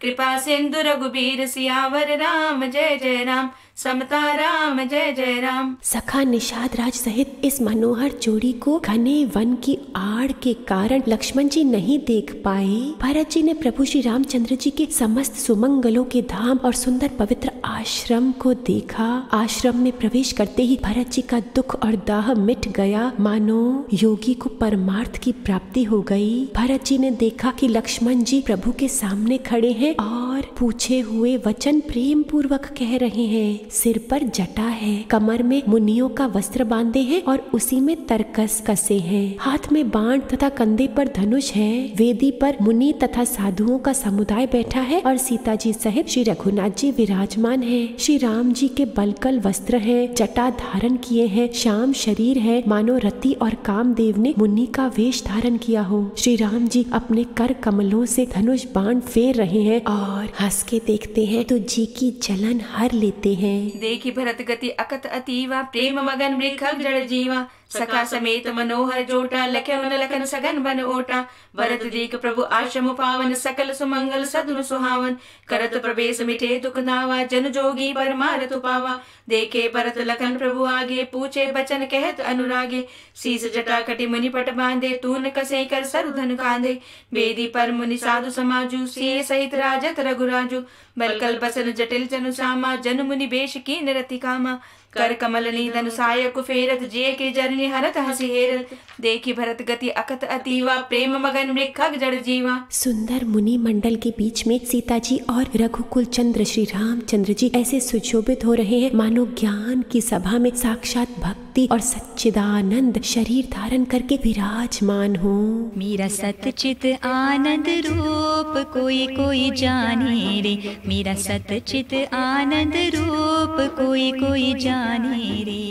कृपा सिंधु रघुबीर। सियावर राम जय जय राम, समता राम जय जय राम। सखा निषाद राज सहित इस मनोहर जोड़ी को घने वन की आड़ के कारण लक्ष्मण जी नहीं देख पाए। भरत जी ने प्रभु श्री रामचंद्र जी के समस्त सुमंगलों के धाम और सुंदर पवित्र आश्रम को देखा। आश्रम में प्रवेश करते ही भरत जी का दुख और दाह मिट गया, मानो योगी को परमार्थ की प्राप्ति हो गई। भरत जी ने देखा कि लक्ष्मण जी प्रभु के सामने खड़े हैं और पूछे हुए वचन प्रेम पूर्वक कह रहे हैं। सिर पर जटा है, कमर में मुनियों का वस्त्र बांधे हैं और उसी में तरकस कसे हैं। हाथ में बाण तथा कंधे पर धनुष है। वेदी पर मुनि तथा साधुओं का समुदाय बैठा है और सीता जी सहित श्री रघुनाथ जी विराजमान है। श्री राम जी के बलकल वस्त्र है, जटा धारण किए हैं, श्याम शरीर है, मानो रति और कामदेव ने मुनि का वेश धारण किया हो। श्री राम जी अपने कर कमलों से धनुष बाण फेर रहे हैं और हंस के देखते हैं तो जी की जलन हर लेते हैं। देखी भरत गति अकत अतीवा, प्रेम मगन मृखग जड़ जीवा। सखा समेत मनोहर जोटा, लखन लखन सगन बन ओटा। भरत देख प्रभु आश्रम पावन, सकल सुमंगल सदुन सुहावन। करत प्रवेश मिटे दुख नावा, जन जोगी परमारथ पावा। देखे भरत लखन प्रभु आगे, पूछे बचन कहत अनुरागे। शीस जटा कटि मुनि पट बांधे, तून कसे कर सरुधन कांधे। वेदी पर मुनि साधु समाजु, सिए सहित राजत रघुराजु। बलकल बसन जटिल जनु सामा, जन मुनि बेश कीन रति कामा। कर कमल नीदन सायक फेरत, जे के जरनी हरत हसी हेरत। देखी भरत गति अकत अतीवा, प्रेम मगन मृखग जड़ जीवा। सुंदर मुनि मंडल के बीच में सीता जी और रघुकुल चंद्र श्री रामचंद्र जी ऐसे सुशोभित हो रहे हैं मानो ज्ञान की सभा में साक्षात भक्ति और सच्चिदानंद शरीर धारण करके विराजमान हो। मेरा सतचित आनंद रूप कोई कोई जाने रे, मेरा सतचित आनंद रूप कोई कोई जाने रे।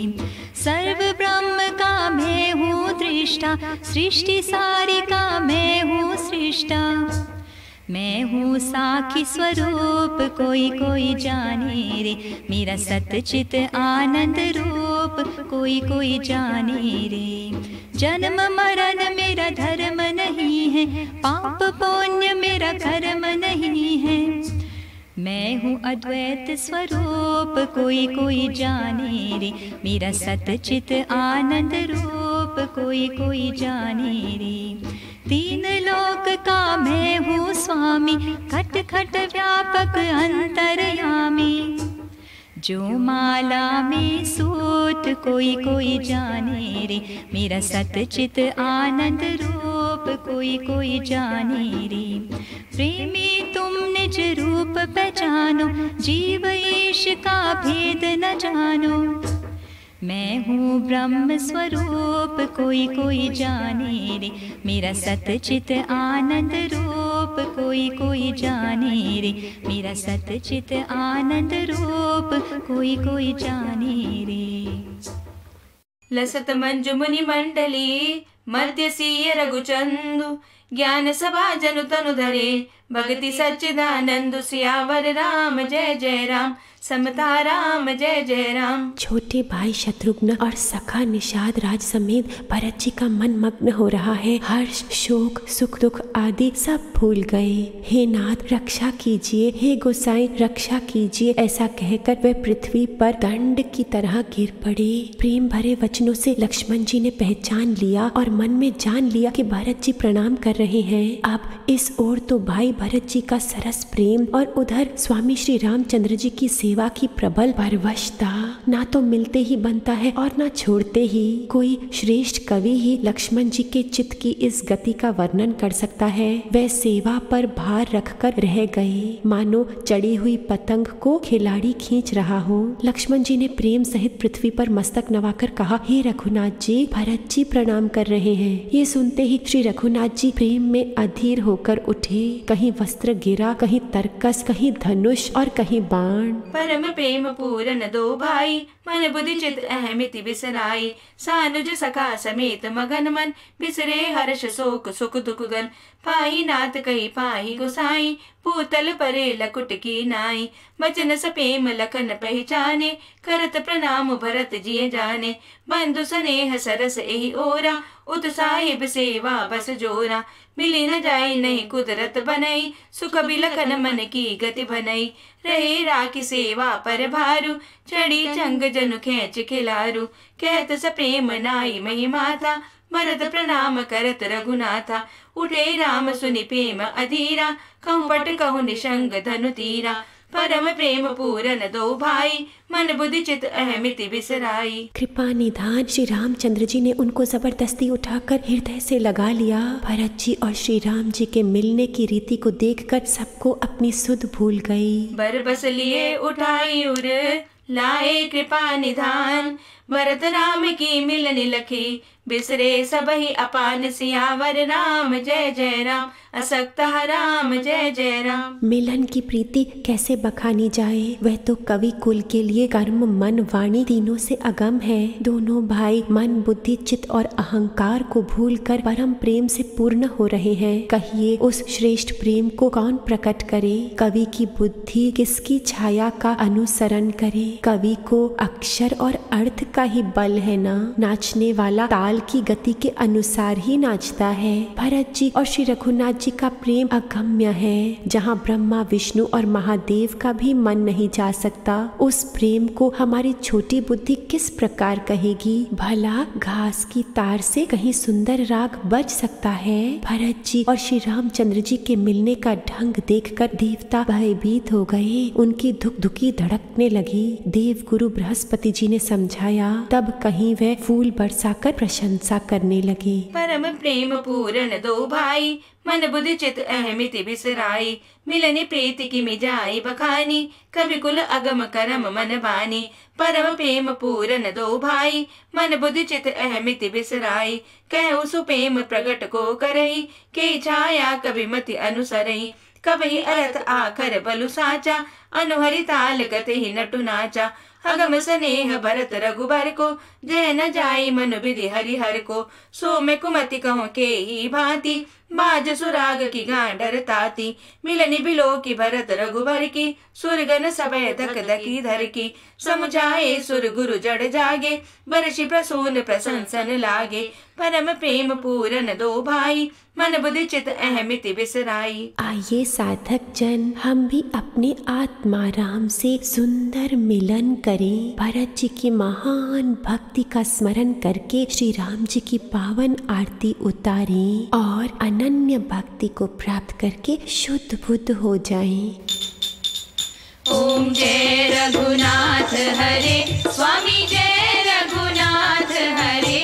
सर्व ब्रह्म का मैं हूँ दृष्टा, सृष्टि सारी का मैं हूँ सृष्टा। मैं हूँ साखी स्वरूप कोई कोई जाने रे, मेरा सतचित आनंद रूप कोई कोई जाने रे। जन्म मरण मेरा धर्म नहीं है, पाप पुण्य मेरा कर्म नहीं है। मैं हूँ अद्वैत स्वरूप कोई कोई जाने रे, मेरा सतचित आनंद रूप कोई कोई जाने रे। तीन लोक का मैं हूँ स्वामी, खट खट व्यापक अंतर्यामी। जो माला में सूत कोई कोई जाने रे, मेरा सतचित आनंद रूप कोई कोई जाने रे। प्रेमी तुम निज रूप पहचानो, जीव ईश का भेद न जानो। मैं हूँ ब्रह्म स्वरूप कोई कोई जाने रे, मेरा सतचित आनंद रूप कोई कोई जाने रे। मेरा सतचित आनंद रूप कोई कोई जाने रे। लसत मंजु मुनि मंडली, मध्य सीय रघुचंदु। ज्ञान सभा जनु तनु धरे, भक्ति सच्चिदानंद। सियावर राम जय जय राम, समता राम जय जय राम। छोटे भाई शत्रुघ्न और सखा निषाद राज समेत भरत जी का मन मग्न हो रहा है। हर्ष शोक सुख दुख आदि सब भूल गए। हे नाथ रक्षा कीजिए, हे गोसाई रक्षा कीजिए, ऐसा कहकर वे पृथ्वी पर दंड की तरह गिर पड़े। प्रेम भरे वचनों से लक्ष्मण जी ने पहचान लिया और मन में जान लिया कि भरत जी प्रणाम कर रहे हैं। अब इस ओर तो भाई भरत जी का सरस प्रेम और उधर स्वामी श्री रामचंद्र जी की सेवा की प्रबल परवशता, ना तो मिलते ही बनता है और ना छोड़ते ही। कोई श्रेष्ठ कवि ही लक्ष्मण जी के चित्त की इस गति का वर्णन कर सकता है। वह सेवा पर भार रखकर रह गए, मानो चढ़ी हुई पतंग को खिलाड़ी खींच रहा हो। लक्ष्मण जी ने प्रेम सहित पृथ्वी पर मस्तक नवाकर कहा, हे रघुनाथ जी, भरत जी प्रणाम कर रहे हैं। ये सुनते ही श्री रघुनाथ जी प्रेम में अधीर होकर उठे। कहीं वस्त्र गिरा, कहीं तरकस, कहीं धनुष और कहीं बाण। परम प्रेम पूरन दो भाई, मन बुद्धि चित अहमिति बिसराई। सानुज सखा समेत मगन मन, बिसरे हर्ष शोक सुख दुख गन। पाई नाथ कही पाई गोसाई, पूतल परे लकुट की नाई। बचन सपेम लखन पहचाने, करत प्रणाम भरत जिय जाने। बंधु स्नेह सरस एहि ओरा, उत साहिब सेवा बस जोरा। मिली न जाई नहीं कुदरत बनई, सुख बिलखन मन की गति बनई। रहे राखी सेवा पर भारू, चढ़ी चंग जनु खेच खिलारू। कहत स प्रेम नाई मही माता, भरत प्रणाम करत रघुनाथा। उठे राम सुनि प्रेम अधीरा, कहूँ पट कहूँ निशंग धनु तीरा। परम प्रेम पूरन दो भाई, मन बुद्धि चित अहमिति बिसराई। कृपा निधान श्री रामचंद्र जी ने उनको जबरदस्ती उठाकर हृदय से लगा लिया। भरत जी और श्री राम जी के मिलने की रीति को देखकर सबको अपनी सुध भूल गई। बर बस लिए उठाई उर, लाए कृपा निधान। भरत राम की मिलनी लखी, बिसरे सबहि अपान। सियावर राम जय जय राम, असक्त राम जय जय राम। मिलन की प्रीति कैसे बखानी जाए, वह तो कवि कुल के लिए कर्म मन वाणी तीनों से अगम है। दोनों भाई मन बुद्धि चित्त और अहंकार को भूलकर परम प्रेम से पूर्ण हो रहे हैं। कहिए उस श्रेष्ठ प्रेम को कौन प्रकट करे। कवि की बुद्धि किसकी छाया का अनुसरण करे। कवि को अक्षर और अर्थ का ही बल है ना। नाचने वाला ताल की गति के अनुसार ही नाचता है। भरत जी और श्री रघुनाथ जी का प्रेम अगम्य है, जहाँ ब्रह्मा विष्णु और महादेव का भी मन नहीं जा सकता। उस प्रेम को हमारी छोटी बुद्धि किस प्रकार कहेगी। भला घास की तार से कहीं सुंदर राग बज सकता है। भरत जी और श्री रामचंद्र जी के मिलने का ढंग देखकर देवता भयभीत हो गए। उनकी धुक धुकी धड़कने लगी। देव गुरु बृहस्पति जी ने समझाया, तब कहीं वह फूल बरसाकर प्रशंसा करने लगे। परम प्रेम पूरन दो भाई, मन बुद्धि चित अहमिति बिसराई। मिलनी प्रीति की मिजाई बखानी, कवि कुल अगम करम मन बानी। परम प्रेम पूरन दो भाई, मन बुद्धि चित अहमिति बिसराई। कहु सुप्रेम प्रगट को करई, के छाया कवि मति अनुसरई। कवि अर्थ आखर बलु साचा, अनुहरि ताल गति ही नटु नाचा। अगम स्नेह भरत रघुबर को, जय न जाई मनु विधि हरिहर को। सो मैं कुमति कहूँ के ही भांति, बाज सुराग की गांडर ताती। मिलनी बिलो की भरत रघुबर की, सुरगन सबय धक धकी धर की। समुझाए सुर गुरु जड़ जागे, बरषि प्रसून प्रशंसन लागे। परम प्रेम पूरन दो भाई, मन बुद्धि चित अहमिति बिसराई। आइए साधक जन, हम भी अपने आत्मा राम से सुंदर मिलन करें। भरत जी की महान भक्ति का स्मरण करके श्री राम जी की पावन आरती उतारें और अनन्य भक्ति को प्राप्त करके शुद्ध बुद्ध हो जाएं। ओम जय रघुनाथ हरे, स्वामी जय रघुनाथ हरे।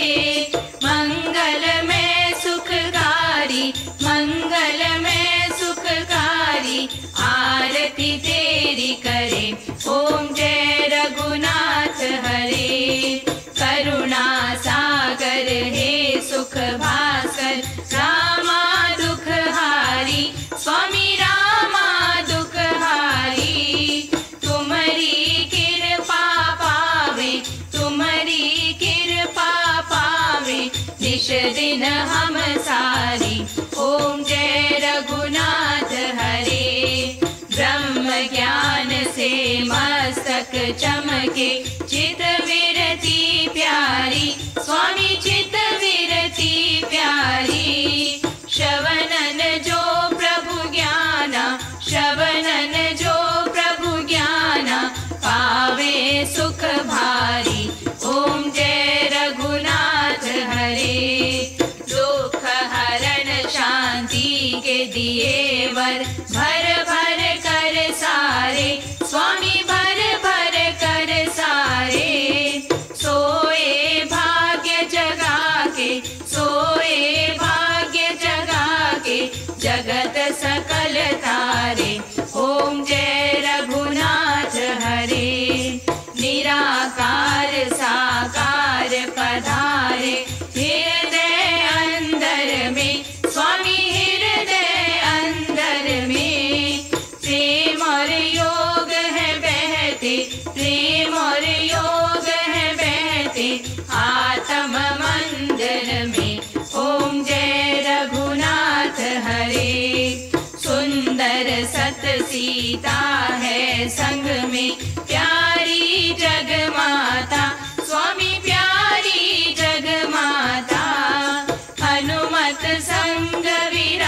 मंगल में सुखकारी, मंगल में सुखकारी, आरती तेरी करे। ओम जय रघुनाथ हरे। करुणा सागर हे सुख भास्कर, रामा दुख हारी, स्वामी रामा दुख हारी। तुम्हारी कृपा पावे, तुम्हारी कृपा पावे, निश दिन हम सारी। ओम जय रघुनाथ हरे। ब्रह्म ज्ञान से मस्तक चमके, चित विरति प्यारी, स्वामी चित विरति प्यारी। श्रवणन जो प्रभु ज्ञाना, श्रवणन जो प्रभु ज्ञाना, पावे सुख भारी। ओम जय रघुनाथ हरे। दुख हरण शांति के दिए वर, भर भर कर सारे, स्वामी भर भर कर सारे। सोए भाग्य जगा के, सोए भाग्य जगा के, जगत सकल तारे। ओम जय रघुनाथ हरे। निराकार साकार पधारे, हृदय अंदर में, स्वामी हृदय अंदर में। प्रेम और योग है बहते, प्रेम और योग है बहते, आत्म मंदिर में। ओम जय रघुनाथ हरे। सुंदर सत सीता है संग में, प्यारी जग माता, स्वामी प्यारी जग माता। हनुमत संग विरा